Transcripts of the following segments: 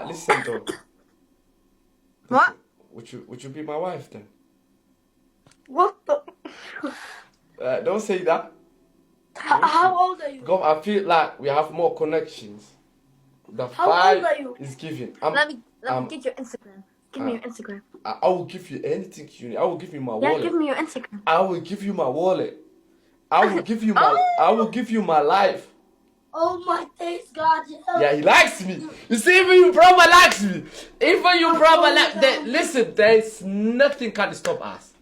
Listen though. What? Would you be my wife then? What the? Don't say that. How old are you? Because I feel like we have more connections. The How old five are you? is given. Let me get your Instagram. Give me your Instagram. I will give you anything you need. I will give you my Yeah, wallet. give me your Instagram. I will give you my wallet. I will give you my. I will give you my life. Oh my days, God! Yeah, he likes me. You see, even your brother likes me. Even your brother likes. Listen, there is nothing can stop us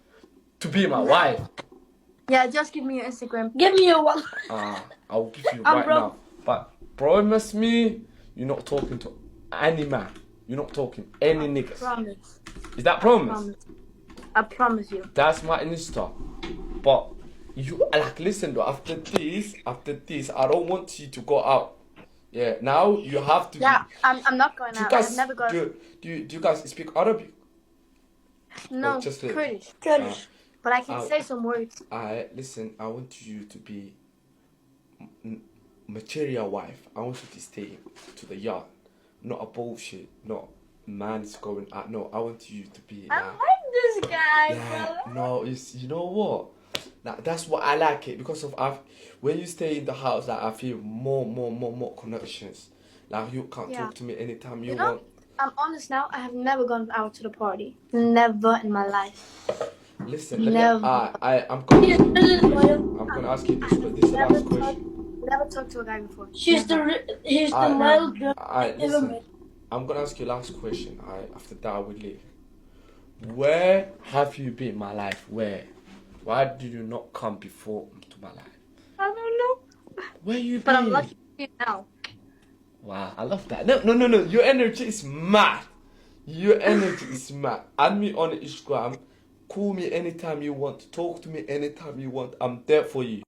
to be my wife. Yeah, just give me your Instagram. Give me your wallet. I will give you right now. But promise me, you're not talking to any man. You're not talking any niggas. Promise. Is that promise? I promise you. That's my Insta. But you listen though. After this, I don't want you to go out. Yeah. Now you have to. Yeah, I'm not going out. I've never gone. Do you guys speak Arabic? No, just Kurdish. Kurdish. But I can say some words. Listen. I want you to be material wife. I want you to stay to the yard, not a bullshit. Not man's going out. No, I want you to be. I like this guy, yeah, brother. no, you know what? That's what I like it because of when you stay in the house, like I feel more connections. Like you can't talk to me anytime you want. I'm honest now. I have never gone out to the party. Never in my life. Listen, never. I'm gonna ask you this, but this is the last question. Never talked to a guy before. He's the male girl listen, I'm gonna ask you last question. After that I will leave. Where have you been in my life? Where? Why did you not come before to my life? I don't know. Where you been? But I'm lucky now. Wow, I love that. No. Your energy is mad. Your energy is mad. Add me on Instagram. Call me anytime you want. Talk to me anytime you want. I'm there for you.